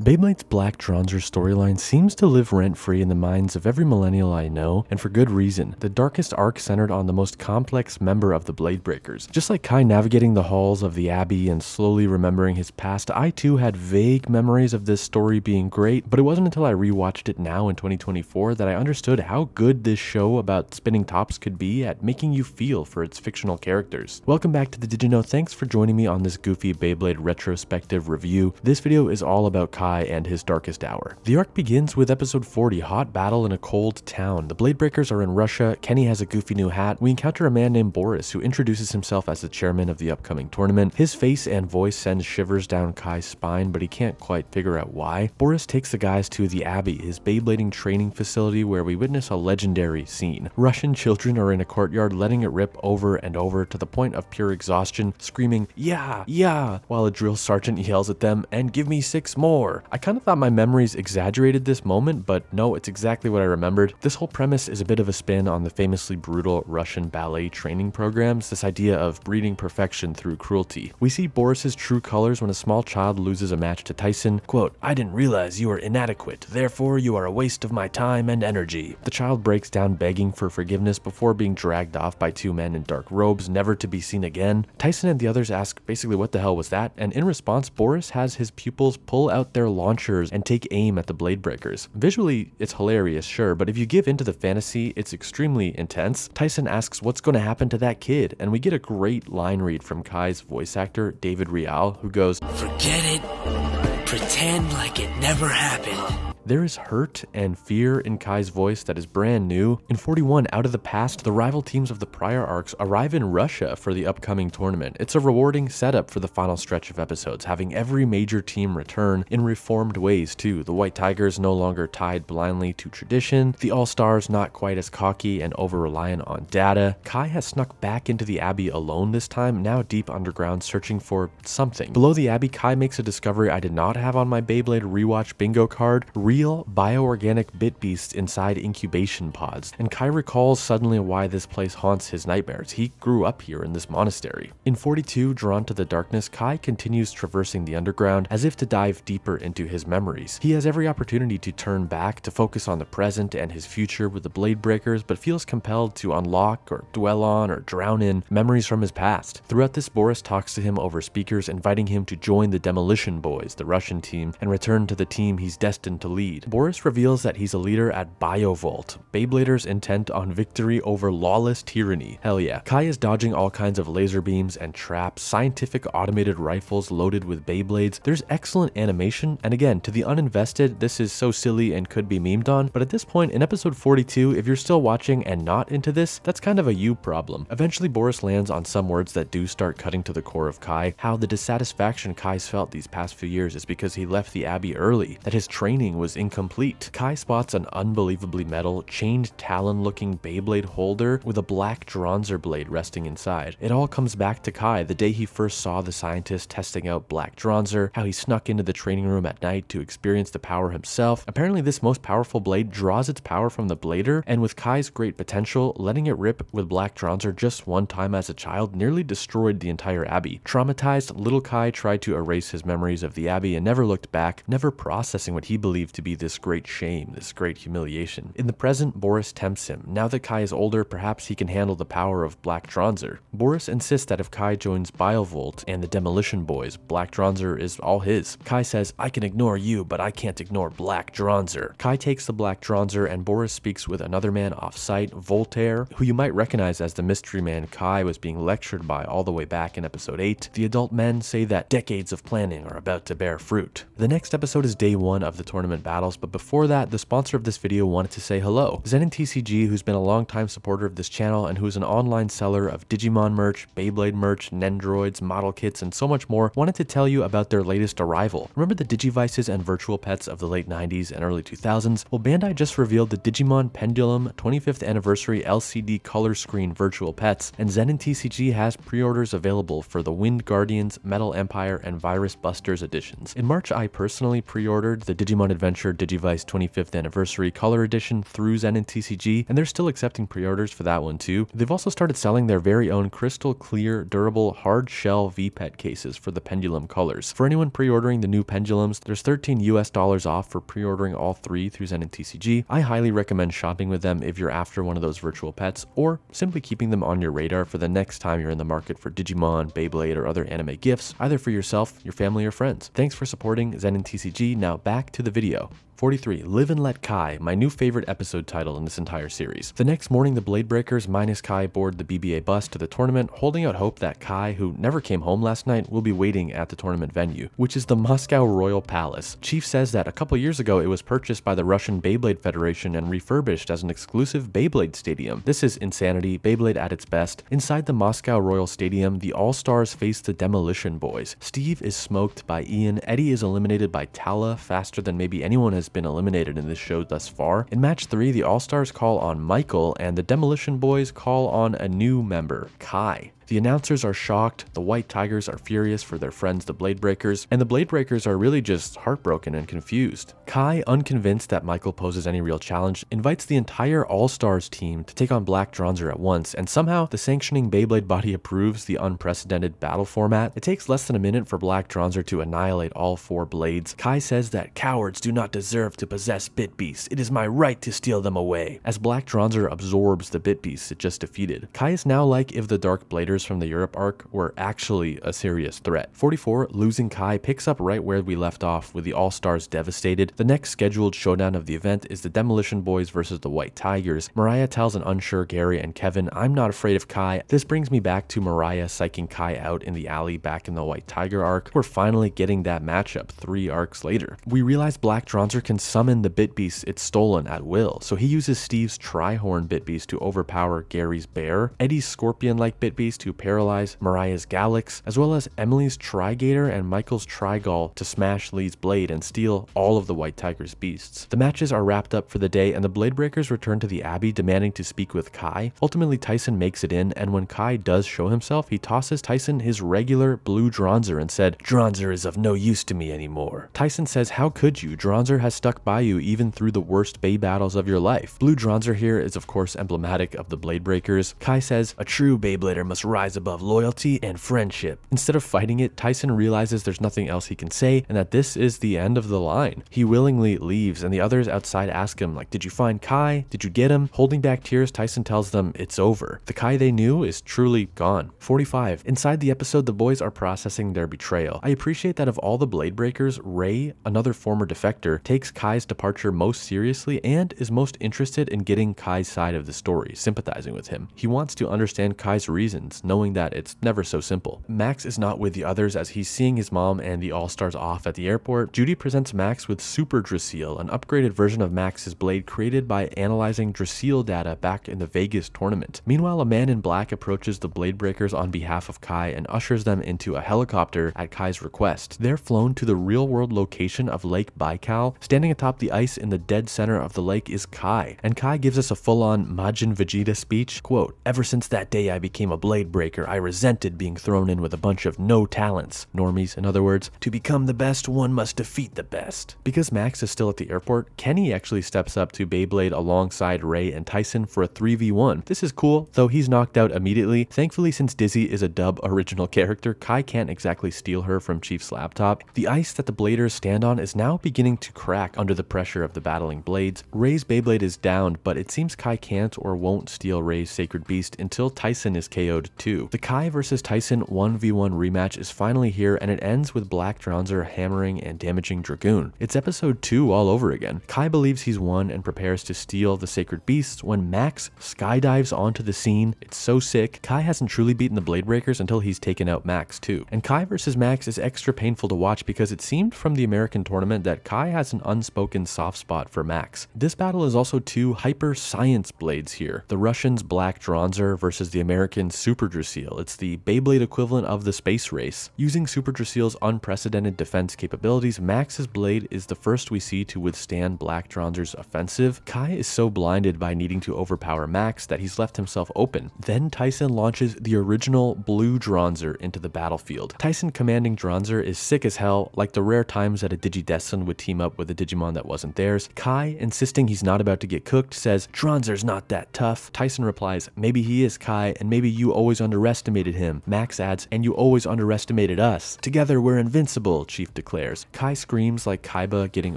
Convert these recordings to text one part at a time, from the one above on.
Beyblade's Black Drangzer storyline seems to live rent-free in the minds of every millennial I know, and for good reason. The darkest arc centered on the most complex member of the Bladebreakers. Just like Kai navigating the halls of the Abbey and slowly remembering his past, I too had vague memories of this story being great, but it wasn't until I rewatched it now in 2024 that I understood how good this show about spinning tops could be at making you feel for its fictional characters. Welcome back to the Digino. Thanks for joining me on this goofy Beyblade retrospective review. This video is all about Kai and his darkest hour. The arc begins with episode 40, Hot Battle in a Cold Town. The Bladebreakers are in Russia, Kenny has a goofy new hat, we encounter a man named Boris who introduces himself as the chairman of the upcoming tournament. His face and voice send shivers down Kai's spine, but he can't quite figure out why. Boris takes the guys to the Abbey, his Beyblading training facility where we witness a legendary scene. Russian children are in a courtyard letting it rip over and over to the point of pure exhaustion, screaming, "Yeah, yeah," while a drill sergeant yells at them, "And give me 6 more." I kind of thought my memories exaggerated this moment, but no, it's exactly what I remembered. This whole premise is a bit of a spin on the famously brutal Russian ballet training programs, this idea of breeding perfection through cruelty. We see Boris's true colors when a small child loses a match to Tyson. Quote, "I didn't realize you were inadequate, therefore you are a waste of my time and energy." The child breaks down begging for forgiveness before being dragged off by 2 men in dark robes, never to be seen again. Tyson and the others ask basically what the hell was that, and in response Boris has his pupils pull out their launchers and take aim at the Bladebreakers. Visually, it's hilarious, sure, but if you give into the fantasy, it's extremely intense. Tyson asks what's going to happen to that kid, and we get a great line read from Kai's voice actor, David Rial, who goes, "Forget it. Pretend like it never happened." There is hurt and fear in Kai's voice that is brand new. In 41, Out of the Past, the rival teams of the prior arcs arrive in Russia for the upcoming tournament. It's a rewarding setup for the final stretch of episodes, having every major team return in reformed ways too. The White Tigers no longer tied blindly to tradition, the All-Stars not quite as cocky and over-reliant on data. Kai has snuck back into the Abbey alone this time, now deep underground searching for something. Below the Abbey, Kai makes a discovery I did not have on my Beyblade rewatch bingo card: real bioorganic bit beasts inside incubation pods, and Kai recalls suddenly why this place haunts his nightmares. He grew up here in this monastery. In 42, drawn to the darkness, Kai continues traversing the underground as if to dive deeper into his memories. He has every opportunity to turn back, to focus on the present and his future with the Bladebreakers, but feels compelled to unlock or dwell on or drown in memories from his past. Throughout this, Boris talks to him over speakers, inviting him to join the Demolition Boys, the Russian team, and return to the team he's destined to lead. Boris reveals that he's a leader at BioVolt, Beybladers intent on victory over lawless tyranny. Hell yeah. Kai is dodging all kinds of laser beams and traps, scientific automated rifles loaded with Beyblades. There's excellent animation, and again, to the uninvested, this is so silly and could be memed on, but at this point in episode 42, if you're still watching and not into this, that's kind of a you problem. Eventually, Boris lands on some words that do start cutting to the core of Kai, how the dissatisfaction Kai's felt these past few years is because he left the Abbey early, that his training was incomplete. Kai spots an unbelievably metal, chained talon-looking Beyblade holder with a Black Drangzer blade resting inside. It all comes back to Kai, the day he first saw the scientist testing out Black Drangzer, how he snuck into the training room at night to experience the power himself. Apparently this most powerful blade draws its power from the blader, and with Kai's great potential, letting it rip with Black Drangzer just one time as a child nearly destroyed the entire Abbey. Traumatized, little Kai tried to erase his memories of the Abbey and never looked back, never processing what he believed to be this great shame, this great humiliation. In the present, Boris tempts him. Now that Kai is older, perhaps he can handle the power of Black Drangzer. Boris insists that if Kai joins BioVolt and the Demolition Boys, Black Drangzer is all his. Kai says, "I can ignore you, but I can't ignore Black Drangzer." Kai takes the Black Drangzer, and Boris speaks with another man off-site, Voltaire, who you might recognize as the mystery man Kai was being lectured by all the way back in episode 8. The adult men say that decades of planning are about to bear fruit. The next episode is day 1 of the tournament battles, but before that, the sponsor of this video wanted to say hello. ZeninTCG, who's been a long-time supporter of this channel and who's an online seller of Digimon merch, Beyblade merch, Nendroids, model kits, and so much more, wanted to tell you about their latest arrival. Remember the Digivices and virtual pets of the late 90s and early 2000s? Well, Bandai just revealed the Digimon Pendulum 25th Anniversary LCD color screen virtual pets, and ZeninTCG has pre-orders available for the Wind Guardians, Metal Empire, and Virus Busters editions. In March, I personally pre-ordered the Digimon Adventure Adventure Digivice 25th Anniversary Color Edition through ZeninTCG, and they're still accepting pre-orders for that one too. They've also started selling their very own crystal clear, durable, hard shell Vpet cases for the Pendulum colors. For anyone pre-ordering the new Pendulums, there's $13 off for pre-ordering all three through ZeninTCG. I highly recommend shopping with them if you're after one of those virtual pets, or simply keeping them on your radar for the next time you're in the market for Digimon, Beyblade, or other anime gifts, either for yourself, your family, or friends. Thanks for supporting ZeninTCG. Now back to the video. 43. Live and Let Kai, my new favorite episode title in this entire series. The next morning, the Blade Breakers minus Kai board the BBA bus to the tournament, holding out hope that Kai, who never came home last night, will be waiting at the tournament venue, which is the Moscow Royal Palace. Chief says that a couple years ago it was purchased by the Russian Beyblade Federation and refurbished as an exclusive Beyblade stadium. This is insanity, Beyblade at its best. Inside the Moscow Royal Stadium, the All-Stars face the Demolition Boys. Steve is smoked by Ian, Eddie is eliminated by Tala faster than maybe anyone has been eliminated in this show thus far. In match 3, the All-Stars call on Michael, and the Demolition Boys call on a new member, Kai. The announcers are shocked, the White Tigers are furious for their friends the Blade Breakers, and the Blade Breakers are really just heartbroken and confused. Kai, unconvinced that Michael poses any real challenge, invites the entire All-Stars team to take on Black Drwanzer at once, and somehow the sanctioning Beyblade body approves the unprecedented battle format. It takes less than a minute for Black Drwanzer to annihilate all 4 blades. Kai says that cowards do not deserve to possess Bit Beasts. It is my right to steal them away. As Black Drwanzer absorbs the Bit Beasts it just defeated. Kai is now like if the Dark Bladers from the Europe arc were actually a serious threat. 44. Losing Kai picks up right where we left off with the All-Stars devastated. The next scheduled showdown of the event is the Demolition Boys versus the White Tigers. Mariah tells an unsure Gary and Kevin, "I'm not afraid of Kai." This brings me back to Mariah psyching Kai out in the alley back in the White Tiger arc. We're finally getting that matchup 3 arcs later. We realize Black Drwanzer can summon the Bit Beast it's stolen at will, so he uses Steve's Tri-Horn Bit Beast to overpower Gary's Bear, Eddie's Scorpion-like Bit Beast to paralyze Mariah's Galax, as well as Emily's Trigator and Michael's Trigull to smash Lee's blade and steal all of the White Tiger's beasts. The matches are wrapped up for the day, and the Blade Breakers return to the Abbey demanding to speak with Kai. Ultimately, Tyson makes it in, and when Kai does show himself, he tosses Tyson his regular blue Drwanzer and said, "Drwanzer is of no use to me anymore." Tyson says, "How could you? Drwanzer has stuck by you even through the worst Bay battles of your life." Blue Drwanzer here is of course emblematic of the Blade Breakers. Kai says, "A true Beyblader must rise above loyalty and friendship." Instead of fighting it, Tyson realizes there's nothing else he can say and that this is the end of the line. He willingly leaves, and the others outside ask him, like, "Did you find Kai? Did you get him?" Holding back tears, Tyson tells them it's over. The Kai they knew is truly gone. 45. Inside the episode, the boys are processing their betrayal. I appreciate that of all the Blade Breakers, Ray, another former defector, takes Kai's departure most seriously and is most interested in getting Kai's side of the story, sympathizing with him. He wants to understand Kai's reasons, knowing that it's never so simple. Max is not with the others as he's seeing his mom and the All-Stars off at the airport. Judy presents Max with Super Drasil, an upgraded version of Max's blade created by analyzing Drasil data back in the Vegas tournament. Meanwhile, a man in black approaches the Blade Breakers on behalf of Kai and ushers them into a helicopter at Kai's request. They're flown to the real-world location of Lake Baikal. Standing atop the ice in the dead center of the lake is Kai, and Kai gives us a full-on Majin Vegeta speech. Quote, "Ever since that day I became a Blade Breaker, I resented being thrown in with a bunch of no talents." Normies, in other words. "To become the best, one must defeat the best." Because Max is still at the airport, Kenny actually steps up to Beyblade alongside Ray and Tyson for a 3v1. This is cool, though he's knocked out immediately. Thankfully, since Dizzy is a dub original character, Kai can't exactly steal her from Chief's laptop. The ice that the Bladers stand on is now beginning to crack under the pressure of the battling blades. Ray's Beyblade is downed, but it seems Kai can't or won't steal Ray's Sacred Beast until Tyson is KO'd too. The Kai versus Tyson 1v1 rematch is finally here, and it ends with Black Drwanzer hammering and damaging Dragoon. It's episode 2 all over again. Kai believes he's won and prepares to steal the Sacred Beasts when Max skydives onto the scene. It's so sick. Kai hasn't truly beaten the Blade Breakers until he's taken out Max too. And Kai versus Max is extra painful to watch because it seemed from the American tournament that Kai has an unspoken soft spot for Max. This battle is also 2 hyper science blades here. The Russians' Black Drwanzer versus the American Super Super Drasil. It's the Beyblade equivalent of the space race. Using Super Drasil's unprecedented defense capabilities, Max's blade is the first we see to withstand Black Dranzer's offensive. Kai is so blinded by needing to overpower Max that he's left himself open. Then Tyson launches the original Blue Dranzer into the battlefield. Tyson commanding Dranzer is sick as hell, like the rare times that a Digidestin would team up with a Digimon that wasn't theirs. Kai, insisting he's not about to get cooked, says, "Dranzer's not that tough." Tyson replies, "Maybe he is, Kai, and maybe you always underestimated him." Max adds, "And you always underestimated us. Together we're invincible," Chief declares. Kai screams like Kaiba getting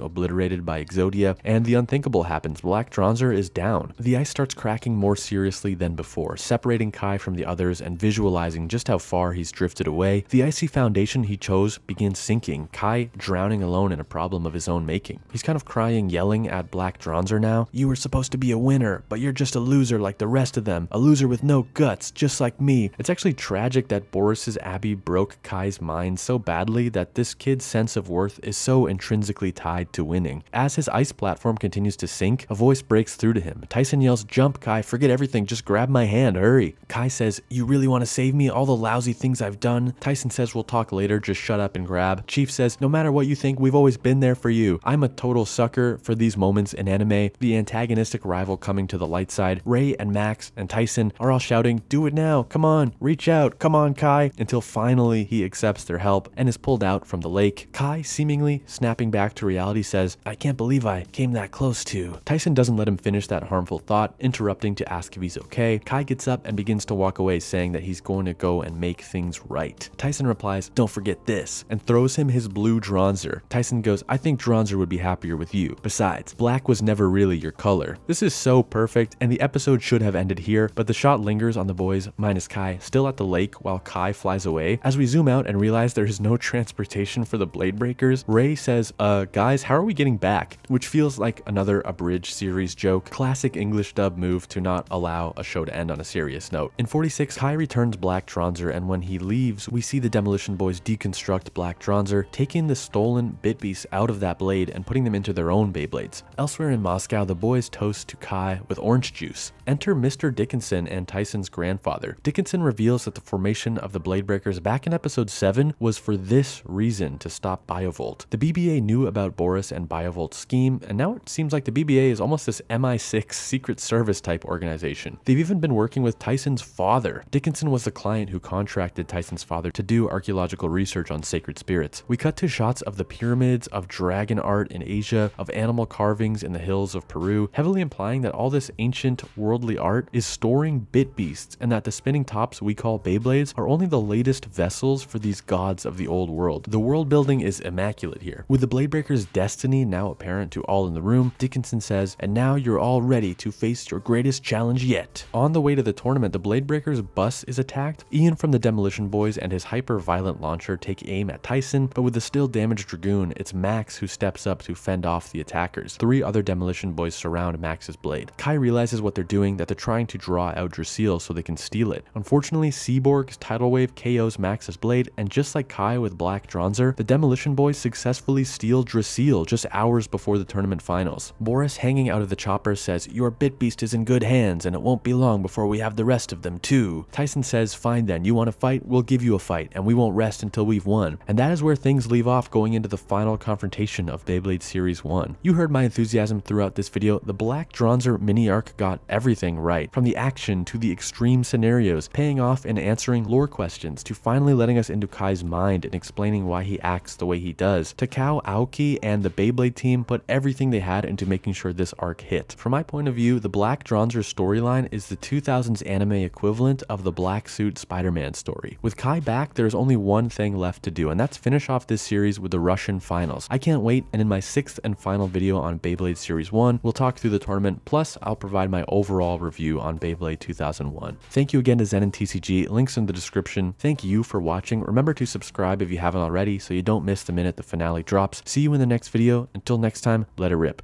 obliterated by Exodia, and the unthinkable happens. Black Dranzer is down. The ice starts cracking more seriously than before, separating Kai from the others and visualizing just how far he's drifted away. The icy foundation he chose begins sinking, Kai drowning alone in a problem of his own making. He's kind of crying, yelling at Black Dranzer now. "You were supposed to be a winner, but you're just a loser like the rest of them. A loser with no guts, just like me." It's actually tragic that Boris's Abby broke Kai's mind so badly that this kid's sense of worth is so intrinsically tied to winning. As his ice platform continues to sink, a voice breaks through to him. Tyson yells, "Jump, Kai, forget everything, just grab my hand, hurry." Kai says, "You really want to save me, all the lousy things I've done?" Tyson says, "We'll talk later, just shut up and grab." Chief says, "No matter what you think, we've always been there for you." I'm a total sucker for these moments in anime, the antagonistic rival coming to the light side. Ray and Max and Tyson are all shouting, "Do it now, come on, reach out, come on, Kai," until finally he accepts their help and is pulled out from the lake. Kai, seemingly snapping back to reality, says, "I can't believe I came that close to." Tyson doesn't let him finish that harmful thought, interrupting to ask if he's okay. Kai gets up and begins to walk away, saying that he's going to go and make things right. Tyson replies, "Don't forget this," and throws him his Blue Dranzer. Tyson goes, "I think Dranzer would be happier with you. Besides, black was never really your color." This is so perfect, and the episode should have ended here, but the shot lingers on the boys, minus Kai, still at the lake while Kai flies away. As we zoom out and realize there is no transportation for the Blade Breakers, Ray says, guys, how are we getting back?" Which feels like another abridged series joke. Classic English dub move to not allow a show to end on a serious note. In 46, Kai returns Black Dranzer, and when he leaves, we see the Demolition Boys deconstruct Black Dranzer, taking the stolen bit beasts out of that blade and putting them into their own Beyblades. Elsewhere in Moscow, the boys toast to Kai with orange juice. Enter Mr. Dickinson and Tyson's grandfather. Dickinson reveals that the formation of the Blade Breakers back in episode 7 was for this reason, to stop Biovolt. The BBA knew about Boris and Biovolt's scheme, and now it seems like the BBA is almost this MI6 Secret Service type organization. They've even been working with Tyson's father. Dickinson was the client who contracted Tyson's father to do archaeological research on sacred spirits. We cut to shots of the pyramids, of dragon art in Asia, of animal carvings in the hills of Peru, heavily implying that all this ancient worldly art is storing bit beasts, and that the spinning tops we call Beyblades are only the latest vessels for these gods of the old world. The world building is immaculate here. With the Blade Breakers' destiny now apparent to all in the room, Dickinson says, "And now you're all ready to face your greatest challenge yet." On the way to the tournament, the Blade Breakers' bus is attacked. Ian from the Demolition Boys and his hyper-violent launcher take aim at Tyson, but with the still damaged Dragoon, it's Max who steps up to fend off the attackers. 3 other Demolition Boys surround Max's blade. Kai realizes what they're doing, that they're trying to draw out Drasil so they can steal it. Unfortunately, Seaborg's tidal wave KOs Max's blade, and just like Kai with Black Dranzer, the Demolition Boys successfully steal Drasil just hours before the tournament finals. Boris, hanging out of the chopper, says, "Your bit beast is in good hands, and it won't be long before we have the rest of them too." Tyson says, "Fine then, you want to fight? We'll give you a fight, and we won't rest until we've won." And that is where things leave off going into the final confrontation of Beyblade Series 1. You heard my enthusiasm throughout this video. The Black Dranzer mini arc got everything right, from the action to the extreme scenarios, paying off in answering lore questions, to finally letting us into Kai's mind and explaining why he acts the way he does. Takao, Aoki, and the Beyblade team put everything they had into making sure this arc hit. From my point of view, the Black Dranzer storyline is the 2000s anime equivalent of the Black Suit Spider-Man story. With Kai back, there's only one thing left to do, and that's finish off this series with the Russian finals. I can't wait, and in my 6th and final video on Beyblade Series 1, we'll talk through the tournament, plus I'll provide my overall review on Beyblade 2001. Thank you again to ZeninTCG, links in the description. Thank you for watching. Remember to subscribe if you haven't already so you don't miss the minute the finale drops. See you in the next video. Until next time, let it rip.